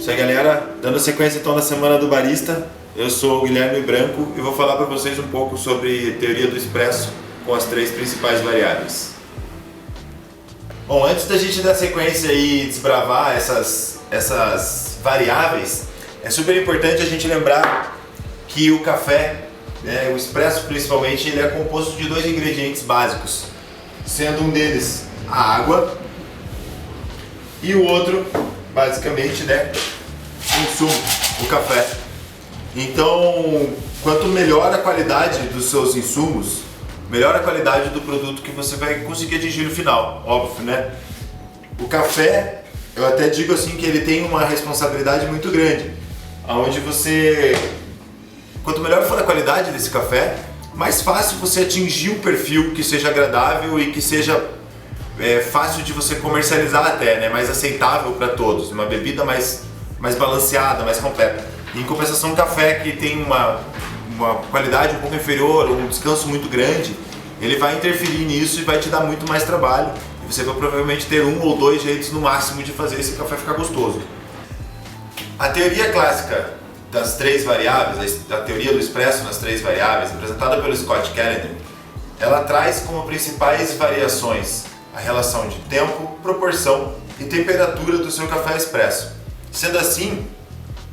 Isso aí, galera, dando sequência então na Semana do Barista, eu sou o Guilherme Branco e vou falar para vocês um pouco sobre teoria do expresso com as 3 principais variáveis. Bom, antes da gente dar sequência e desbravar essas variáveis, é super importante a gente lembrar que o café, o expresso principalmente, ele é composto de 2 ingredientes básicos, sendo um deles a água e o outro, basicamente, o insumo, o café. Então, quanto melhor a qualidade dos seus insumos, melhor a qualidade do produto que você vai conseguir atingir no final, óbvio, né? O café, eu até digo assim que ele tem uma responsabilidade muito grande, onde quanto melhor for a qualidade desse café, mais fácil você atingir um perfil que seja agradável e que seja fácil de você comercializar até, mais aceitável para todos, uma bebida mais balanceada, mais completa. Em compensação, o café que tem uma qualidade um pouco inferior, um descanso muito grande, ele vai interferir nisso e vai te dar muito mais trabalho. E você vai provavelmente ter 1 ou 2 jeitos no máximo de fazer esse café ficar gostoso. A teoria clássica das 3 variáveis, a teoria do expresso nas 3 variáveis, apresentada pelo Scott Kellender, ela traz como principais variações a relação de tempo, proporção e temperatura do seu café expresso. Sendo assim,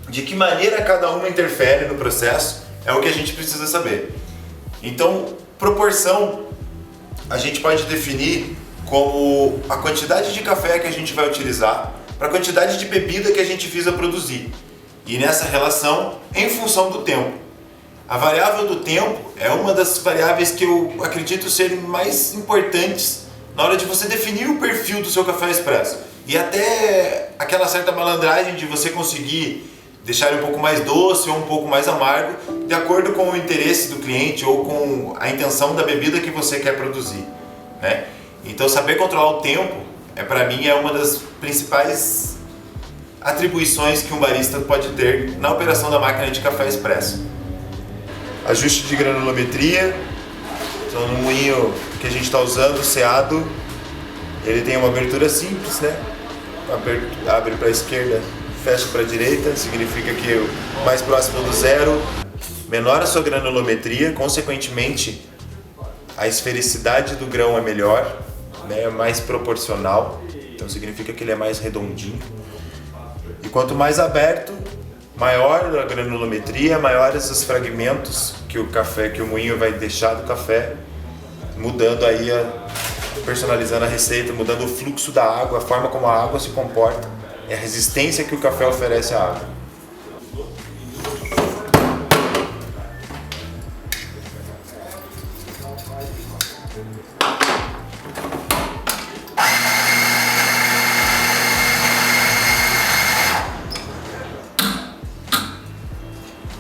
de que maneira cada uma interfere no processo é o que a gente precisa saber. Então, proporção a gente pode definir como a quantidade de café que a gente vai utilizar para a quantidade de bebida que a gente visa produzir. E nessa relação, em função do tempo. A variável do tempo é uma das variáveis que eu acredito serem mais importantes na hora de você definir o perfil do seu café expresso. E até aquela certa malandragem de você conseguir deixar ele um pouco mais doce ou um pouco mais amargo, de acordo com o interesse do cliente ou com a intenção da bebida que você quer produzir, né? Então, saber controlar o tempo, para mim, é uma das principais atribuições que um barista pode ter na operação da máquina de café expresso. Ajuste de granulometria. Então, no moinho que a gente está usando, o Seado, ele tem uma abertura simples, abre para a esquerda, fecha para a direita, significa que o mais próximo do zero menor a sua granulometria, consequentemente a esfericidade do grão é melhor, é mais proporcional, então significa que ele é mais redondinho. E quanto mais aberto, maior a granulometria, maiores os fragmentos que o moinho vai deixar do café, mudando aí, personalizando a receita, mudando o fluxo da água, a forma como a água se comporta, é a resistência que o café oferece à água.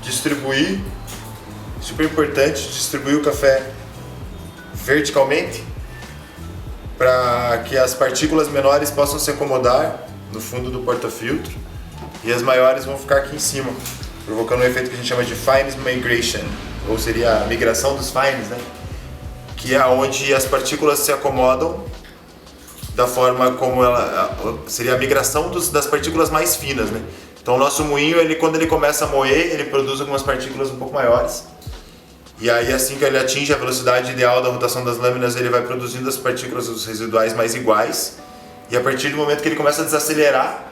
Distribuir, super importante, distribuir o café verticalmente para que as partículas menores possam se acomodar no fundo do porta-filtro e as maiores vão ficar aqui em cima, provocando um efeito que a gente chama de fines migration, ou seria a migração dos fines, que é onde as partículas se acomodam da forma como seria a migração das partículas mais finas, Então o nosso moinho, quando ele começa a moer, ele produz algumas partículas um pouco maiores. E aí, assim que ele atinge a velocidade ideal da rotação das lâminas, ele vai produzindo as partículas residuais mais iguais. E a partir do momento que ele começa a desacelerar,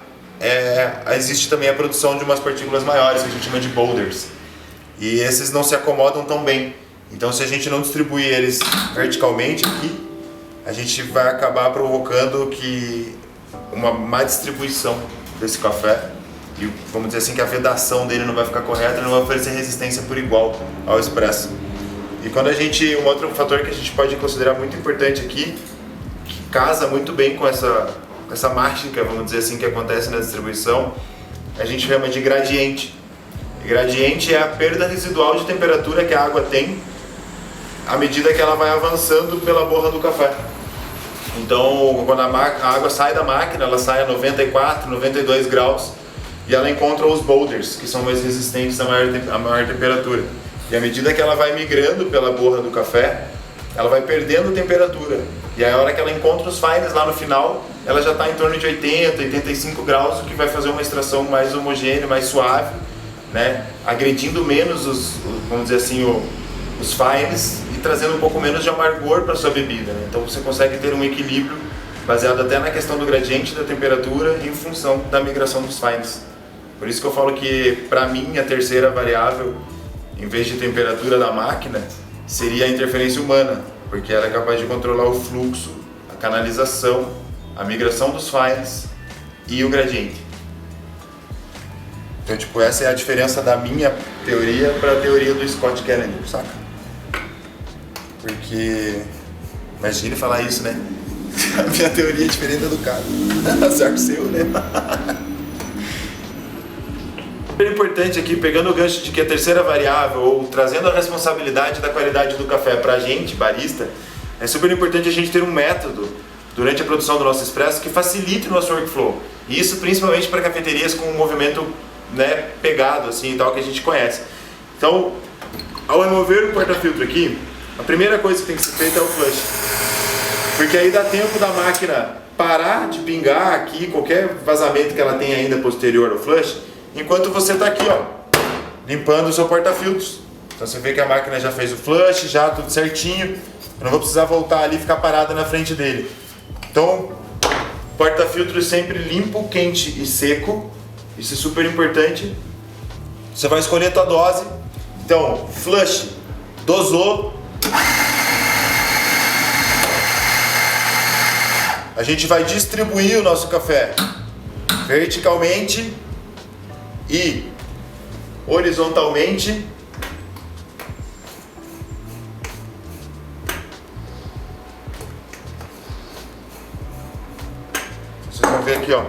existe também a produção de umas partículas maiores, que a gente chama de boulders. E esses não se acomodam tão bem. Então, se a gente não distribuir eles verticalmente aqui, a gente vai acabar provocando uma má distribuição desse café. E vamos dizer assim que a vedação dele não vai ficar correta, ele não vai oferecer resistência por igual ao expresso. E um outro fator que a gente pode considerar muito importante aqui, que casa muito bem com essa mágica, vamos dizer assim, que acontece na distribuição, a gente chama de gradiente. E gradiente é a perda residual de temperatura que a água tem à medida que ela vai avançando pela borra do café. Então, quando a água sai da máquina, ela sai a 94, 92 graus, e ela encontra os boulders, que são mais resistentes a maior temperatura. E à medida que ela vai migrando pela borra do café, ela vai perdendo temperatura. E aí a hora que ela encontra os fines lá no final, ela já está em torno de 80, 85 graus, o que vai fazer uma extração mais homogênea, mais suave, né? Agredindo menos vamos dizer assim, os fines e trazendo um pouco menos de amargor para sua bebida, né? Então você consegue ter um equilíbrio baseado até na questão do gradiente da temperatura em função da migração dos fines. Por isso que eu falo que, para mim, a terceira variável, em vez de temperatura da máquina, seria a interferência humana, porque ela é capaz de controlar o fluxo, a canalização, a migração dos fines e o gradiente. Então, tipo, essa é a diferença da minha teoria para a teoria do Scott Kelleher, saca? Porque, imagine falar isso, né? A minha teoria é diferente da do cara. Azar seu, né? Super importante aqui, pegando o gancho de que a terceira variável, ou trazendo a responsabilidade da qualidade do café pra gente, barista, é super importante a gente ter um método durante a produção do nosso expresso que facilite o nosso workflow. E isso principalmente para cafeterias com um movimento, né, pegado assim e tal, que a gente conhece. Então, ao remover o porta-filtro aqui, a primeira coisa que tem que ser feita é o flush. Porque aí dá tempo da máquina parar de pingar aqui qualquer vazamento que ela tenha ainda posterior ao flush, enquanto você está aqui, ó, limpando o seu porta-filtros. Então você vê que a máquina já fez o flush, já tudo certinho. Eu não vou precisar voltar ali e ficar parada na frente dele. Então, porta-filtros sempre limpo, quente e seco. Isso é super importante. Você vai escolher a tua dose. Então, flush, dosou. A gente vai distribuir o nosso café verticalmente e horizontalmente. Vocês vão ver aqui, ó.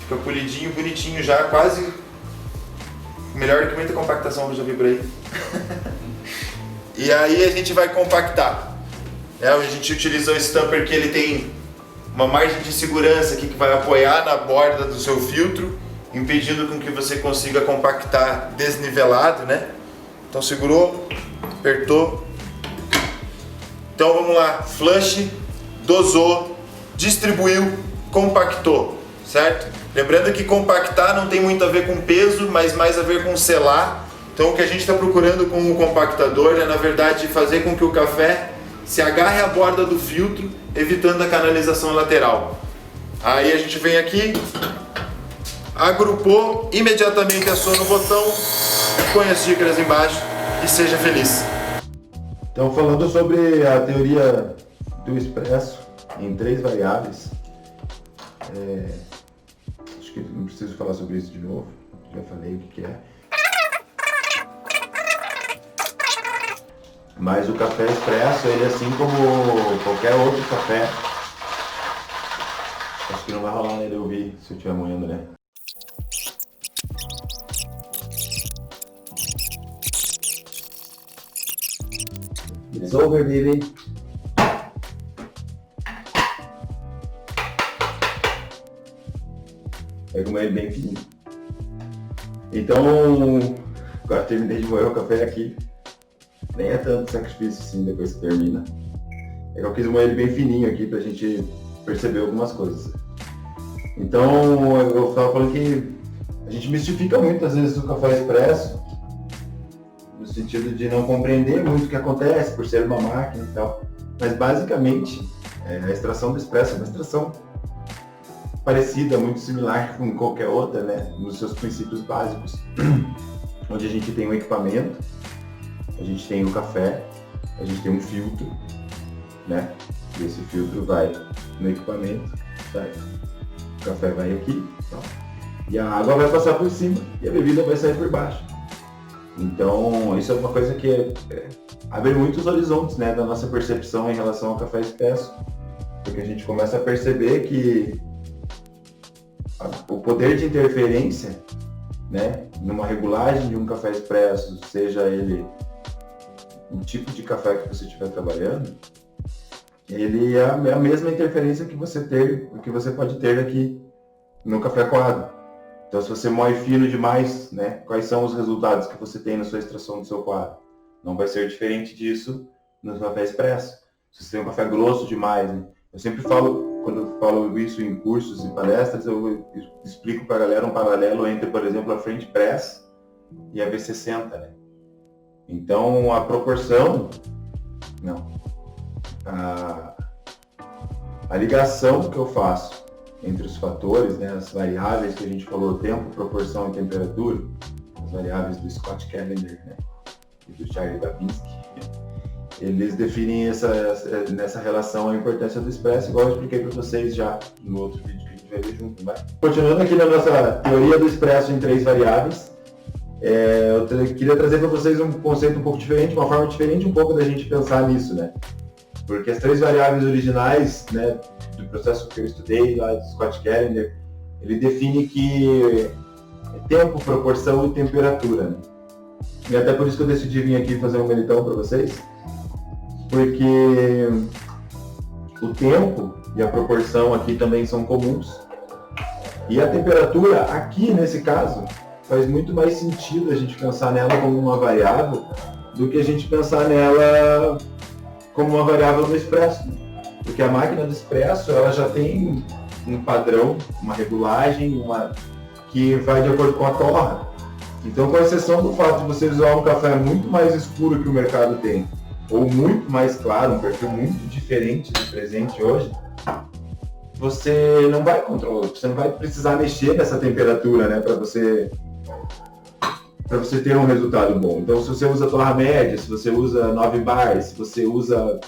Fica polidinho, bonitinho já, quase melhor do que muita compactação que eu já vi por aí. E aí a gente vai compactar. A gente utilizou esse tamper que ele tem uma margem de segurança aqui que vai apoiar na borda do seu filtro, impedindo com que você consiga compactar desnivelado, né? Então segurou, apertou. Então vamos lá, flush, dosou, distribuiu, compactou, certo? Lembrando que compactar não tem muito a ver com peso, mas mais a ver com selar. Então o que a gente está procurando com o compactador é, na verdade, fazer com que o café se agarre à borda do filtro, evitando a canalização lateral. Aí a gente vem aqui, agrupou, imediatamente aciona o botão, põe as xícaras embaixo e seja feliz. Então, falando sobre a teoria do expresso em 3 variáveis, acho que não preciso falar sobre isso de novo, já falei o que é. Mas o café expresso, ele assim como qualquer outro café, acho que não vai rolar nele ouvir se eu estiver moendo, né? It's over, baby. Pega uma ele bem fininho. Então, agora terminei de moer o café aqui. Nem é tanto sacrifício assim depois que termina. É que eu quis moer ele bem fininho aqui pra gente perceber algumas coisas. Então, eu estava falando que a gente mistifica muito às vezes o café expresso, no sentido de não compreender muito o que acontece por ser uma máquina e tal. Mas basicamente, a extração do expresso é uma extração parecida, muito similar com qualquer outra, né? Nos seus princípios básicos. Onde a gente tem um equipamento, a gente tem o café, a gente tem um filtro, né? E esse filtro vai no equipamento, certo? O café vai aqui, tá? E a água vai passar por cima e a bebida vai sair por baixo. Então, isso é uma coisa que abre muitos horizontes, né, da nossa percepção em relação ao café expresso, porque a gente começa a perceber que o poder de interferência, né, numa regulagem de um café expresso, seja ele o tipo de café que você estiver trabalhando, ele é a mesma interferência que você pode ter aqui no café coado. Então, se você moe fino demais, né, quais são os resultados que você tem na sua extração do seu coado? Não vai ser diferente disso no café expresso. se você tem um café grosso demais, né? Eu sempre falo, quando eu falo isso em cursos e palestras, eu explico para a galera um paralelo entre, por exemplo, a French Press e a V60, né? Então, a proporção, não, a ligação que eu faço entre os fatores, né, as variáveis que a gente falou, tempo, proporção e temperatura, as variáveis do Scott Cavender, né, e do Charlie Babinski, eles definem nessa relação a importância do expresso, igual eu expliquei para vocês já no outro vídeo que a gente vai ver junto, vai? Continuando aqui na nossa teoria do expresso em 3 variáveis, eu queria trazer para vocês um conceito um pouco diferente, uma forma diferente um pouco da gente pensar nisso, né? Porque as 3 variáveis originais, né, do processo que eu estudei lá do Scott Cavender, ele define que é tempo, proporção e temperatura, né? E até por isso que eu decidi vir aqui fazer um militão para vocês, porque o tempo e a proporção aqui também são comuns. E a temperatura, aqui nesse caso, faz muito mais sentido a gente pensar nela como uma variável do que a gente pensar nela como uma variável do expresso. Porque a máquina do expresso, ela já tem um padrão, uma regulagem, que vai de acordo com a torra. Então, com exceção do fato de você usar um café muito mais escuro que o mercado tem, ou muito mais claro, um perfil muito diferente do presente hoje, você não vai controlar, você não vai precisar mexer nessa temperatura, né, para você ter um resultado bom. Então, se você usa torra média, se você usa 9 bar, se você usa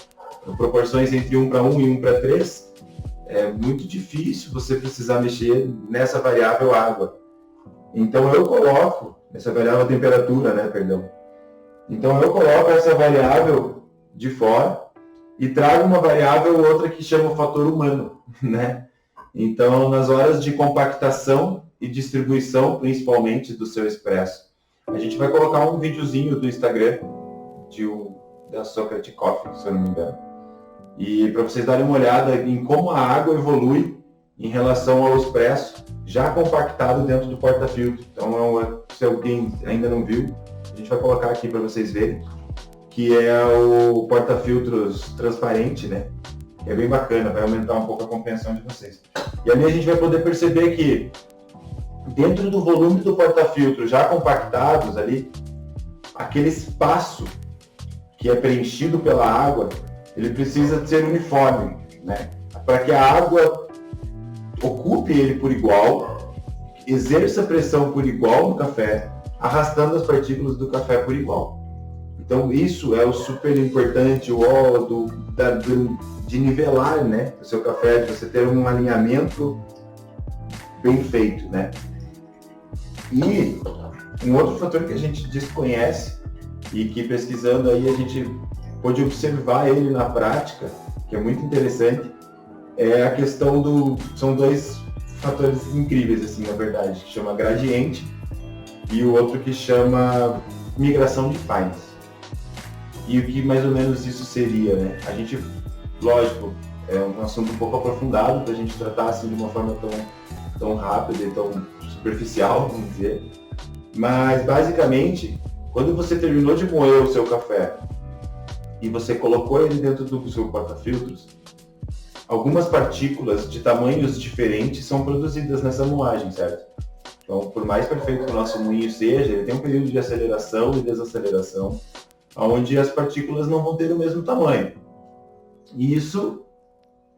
proporções entre 1:1 e 1:3, é muito difícil você precisar mexer nessa variável água. Então, eu coloco essa variável temperatura, né, perdão. Então, eu coloco essa variável de fora e trago uma variável outra que chama o fator humano, né? Então, nas horas de compactação e distribuição, principalmente do seu expresso, a gente vai colocar um videozinho do Instagram da Socrates Coffee, se eu não me engano. E para vocês darem uma olhada em como a água evolui em relação ao expresso, já compactado dentro do porta-filtro. Então, se alguém ainda não viu, a gente vai colocar aqui para vocês verem, que é o porta-filtros transparente, né? É bem bacana, vai aumentar um pouco a compreensão de vocês. E ali a gente vai poder perceber que dentro do volume do porta-filtro já compactados ali, aquele espaço que é preenchido pela água, ele precisa ser uniforme, né? Para que a água ocupe ele por igual, exerça pressão por igual no café, arrastando as partículas do café por igual. Então isso é o super importante, de nivelar, né, o seu café, de você ter um alinhamento bem feito, né? E um outro fator que a gente desconhece e que pesquisando aí a gente pode observar ele na prática, que é muito interessante, é a questão são 2 fatores incríveis, assim, na verdade, que chama gradiente e o outro que chama migração de fines. E o que mais ou menos isso seria, né? A gente, lógico, é um assunto um pouco aprofundado para a gente tratar assim de uma forma tão rápida e tão superficial, vamos dizer. Mas, basicamente, quando você terminou de moer o seu café e você colocou ele dentro do seu porta-filtros, algumas partículas de tamanhos diferentes são produzidas nessa moagem, certo? Então, por mais perfeito que o nosso moinho seja, ele tem um período de aceleração e desaceleração, onde as partículas não vão ter o mesmo tamanho. E isso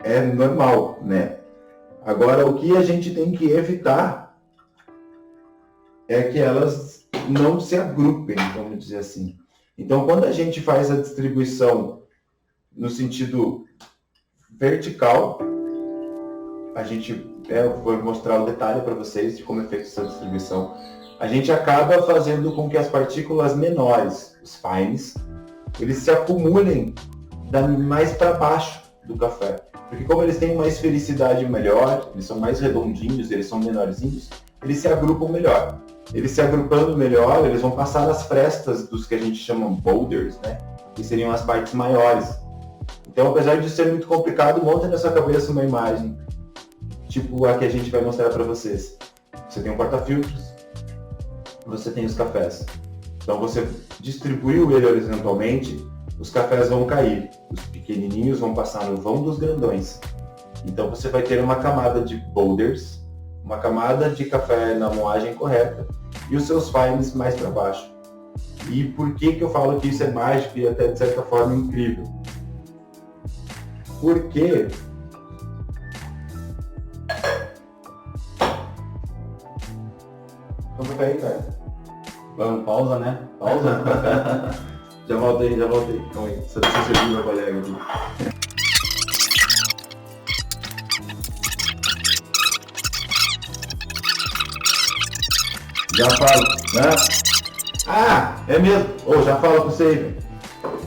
é normal, né? Agora, o que a gente tem que evitar é que elas não se agrupem, vamos dizer assim. Então, quando a gente faz a distribuição no sentido vertical, a gente, eu vou mostrar o detalhe para vocês de como é feita essa distribuição, a gente acaba fazendo com que as partículas menores, os fines, eles se acumulem mais para baixo do café. Porque como eles têm uma esfericidade melhor, eles são mais redondinhos, eles são menorzinhos, eles se agrupam melhor. Eles se agrupando melhor, eles vão passar nas frestas dos que a gente chama boulders, né? Que seriam as partes maiores. Então, apesar de ser muito complicado, monta na sua cabeça uma imagem, tipo a que a gente vai mostrar para vocês. Você tem um porta-filtros, você tem os cafés. Então, você distribuiu ele horizontalmente os cafés vão cair, os pequenininhos vão passar no vão dos grandões. Então você vai ter uma camada de boulders, uma camada de café na moagem correta e os seus fines mais para baixo. E por que eu falo que isso é mágico e até de certa forma incrível? Porque vamos cair, cara. Vamos, pausa, né? Pausa. Já voltei. Calma aí, só deixa eu servir meu colega aqui. Já falo, né? Ah, é mesmo? Já falo pra vocês.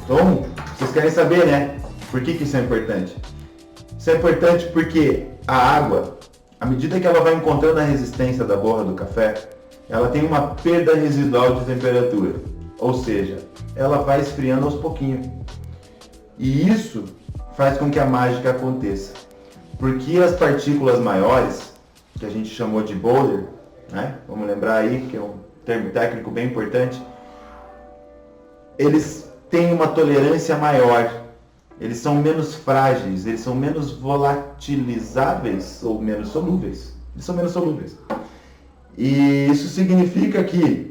Então, vocês querem saber, né? Por que isso é importante? Isso é importante porque a água, à medida que ela vai encontrando a resistência da borra do café, ela tem uma perda residual de temperatura. Ou seja, ela vai esfriando aos pouquinhos. E isso faz com que a mágica aconteça. Porque as partículas maiores, que a gente chamou de boulder, né? Vamos lembrar aí, que é um termo técnico bem importante, eles têm uma tolerância maior, eles são menos frágeis, eles são menos volatilizáveis ou menos solúveis. Eles são menos solúveis. E isso significa que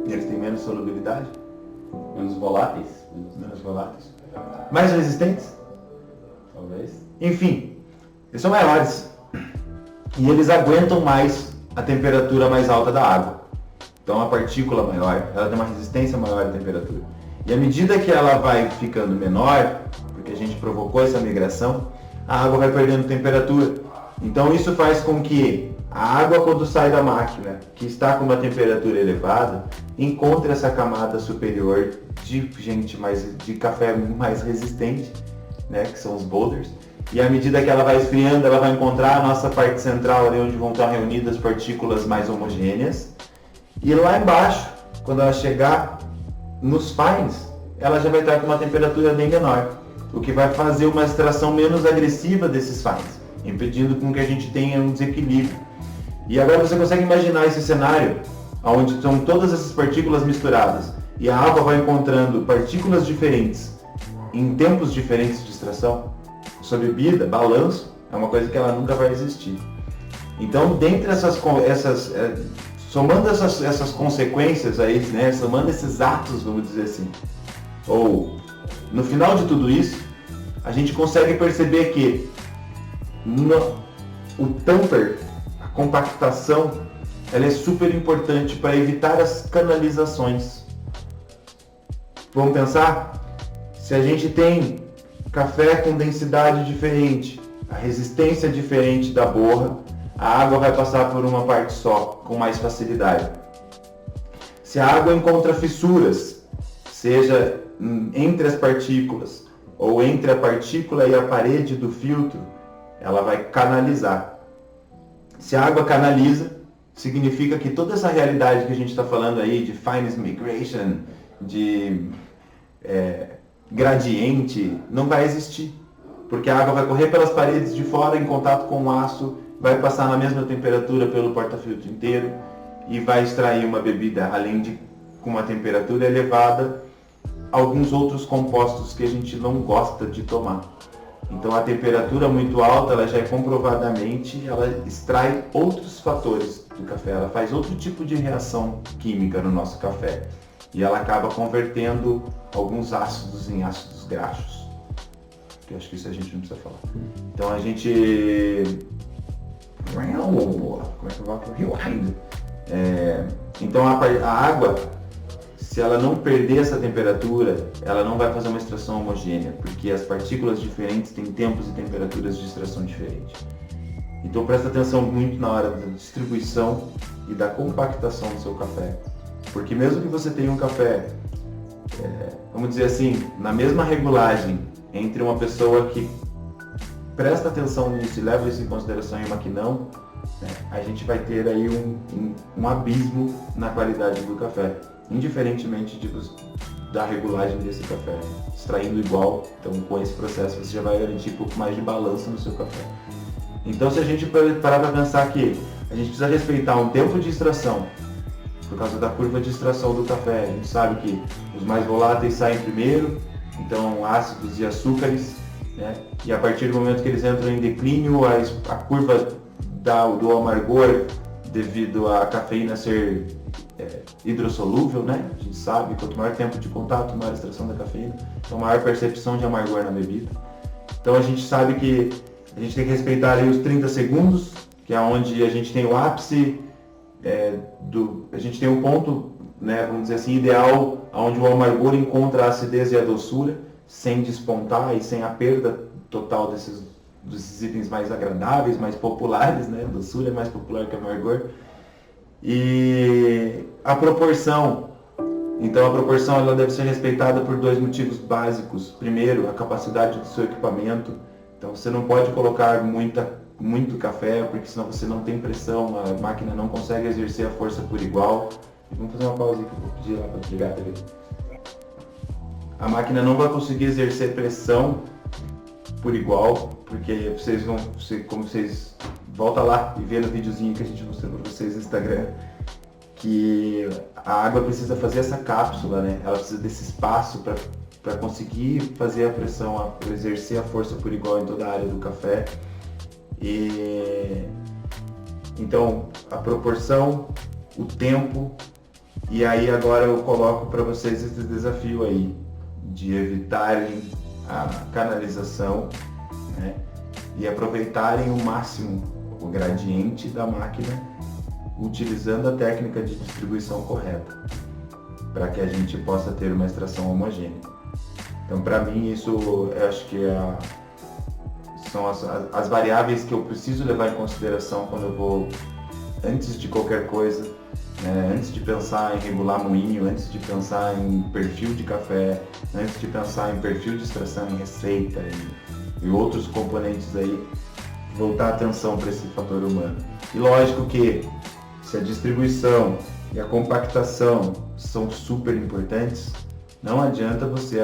eles têm menos solubilidade, Menos voláteis. menos voláteis, mais resistentes, Talvez. enfim, eles são maiores e eles aguentam mais a temperatura mais alta da água. Então a partícula maior, ela tem uma resistência maior à temperatura. E à medida que ela vai ficando menor, porque a gente provocou essa migração, a água vai perdendo temperatura. Então isso faz com que a água, quando sai da máquina, que está com uma temperatura elevada, encontre essa camada superior de café mais resistente, né, que são os boulders. E à medida que ela vai esfriando, ela vai encontrar a nossa parte central, ali onde vão estar reunidas partículas mais homogêneas. E lá embaixo, quando ela chegar nos fines, ela já vai estar com uma temperatura bem menor, o que vai fazer uma extração menos agressiva desses fines, impedindo com que a gente tenha um desequilíbrio. E agora você consegue imaginar esse cenário, onde estão todas essas partículas misturadas, e a água vai encontrando partículas diferentes, em tempos diferentes de extração? Sua bebida, balanço, é uma coisa que ela nunca vai existir. Então, dentre somando essas consequências aí, né, somando esses atos, vamos dizer assim, ou no final de tudo isso, a gente consegue perceber que o tamper, a compactação, ela é super importante para evitar as canalizações. Vamos pensar? Se a gente tem café com densidade diferente, a resistência diferente da borra, a água vai passar por uma parte só, com mais facilidade. Se a água encontra fissuras, seja entre as partículas ou entre a partícula e a parede do filtro, ela vai canalizar. Se a água canaliza, significa que toda essa realidade que a gente está falando aí de fineness migration, de gradiente, não vai existir, porque a água vai correr pelas paredes de fora em contato com o aço, vai passar na mesma temperatura pelo porta-filtro inteiro e vai extrair uma bebida, além de com uma temperatura elevada, alguns outros compostos que a gente não gosta de tomar. Então a temperatura muito alta, ela já é comprovadamente, ela extrai outros fatores do café, ela faz outro tipo de reação química no nosso café. E ela acaba convertendo alguns ácidos em ácidos graxos. Que eu acho que isso a gente não precisa falar. Então a gente... Como é que eu vou falar? Então a água, se ela não perder essa temperatura, ela não vai fazer uma extração homogênea, porque as partículas diferentes têm tempos e temperaturas de extração diferentes. Então presta atenção muito na hora da distribuição e da compactação do seu café. Porque mesmo que você tenha um café, vamos dizer assim, na mesma regulagem entre uma pessoa que presta atenção nisso e leva isso em consideração e uma que não, né, a gente vai ter aí um abismo na qualidade do café, indiferentemente da regulagem desse café. Extraindo igual, então com esse processo você já vai garantir um pouco mais de balanço no seu café. Então se a gente parar para pensar que a gente precisa respeitar um tempo de extração, por causa da curva de extração do café. A gente sabe que os mais voláteis saem primeiro, então ácidos e açúcares, né? E a partir do momento que eles entram em declínio, a curva do amargor, devido à cafeína ser hidrossolúvel, né? A gente sabe, quanto maior tempo de contato, maior extração da cafeína, então maior percepção de amargor na bebida. Então a gente sabe que a gente tem que respeitar ali os 30 segundos, que é onde a gente tem o ápice, a gente tem um ponto, né, vamos dizer assim, ideal, onde o amargor encontra a acidez e a doçura, sem despontar e sem a perda total desses itens mais agradáveis, mais populares, né? Doçura é mais popular que amargor. E a proporção. Então a proporção ela deve ser respeitada por dois motivos básicos. Primeiro, a capacidade do seu equipamento. Então você não pode colocar muito café, porque senão você não tem pressão, a máquina não consegue exercer a força por igual. Vamos fazer uma pausa aqui, vou pedir lá para desligar a TV. A máquina não vai conseguir exercer pressão por igual, porque como vocês volta lá e vê no videozinho que a gente mostrou para vocês no Instagram, que a água precisa fazer essa cápsula, né? Ela precisa desse espaço para conseguir fazer a pressão, exercer a força por igual em toda a área do café. E então a proporção, o tempo, e aí agora eu coloco para vocês esse desafio aí de evitarem a canalização, né? E aproveitarem o máximo o gradiente da máquina, utilizando a técnica de distribuição correta, para que a gente possa ter uma extração homogênea. Então, para mim, isso eu acho que são as variáveis que eu preciso levar em consideração quando eu vou, antes de qualquer coisa, né, antes de pensar em regular moinho, antes de pensar em perfil de café, antes de pensar em perfil de extração, em receita e outros componentes aí, voltar a atenção para esse fator humano. E lógico que se a distribuição e a compactação são super importantes, não adianta você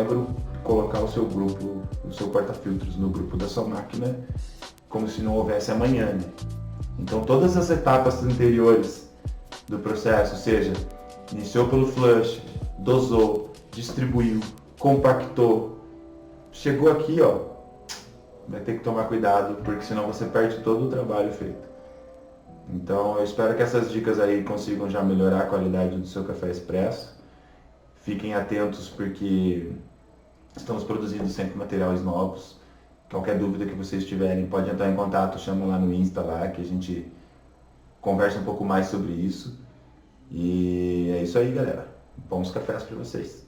colocar o seu grupo, o seu porta-filtros no grupo da sua máquina como se não houvesse amanhã, né? Então todas as etapas anteriores do processo, ou seja, iniciou pelo flush, dosou, distribuiu, compactou, chegou aqui, ó, vai ter que tomar cuidado, porque senão você perde todo o trabalho feito. Então eu espero que essas dicas aí consigam já melhorar a qualidade do seu café expresso. Fiquem atentos porque estamos produzindo sempre materiais novos. Qualquer dúvida que vocês tiverem, pode entrar em contato, chama lá no Insta lá, que a gente conversa um pouco mais sobre isso. E é isso aí, galera. Bons cafés para vocês.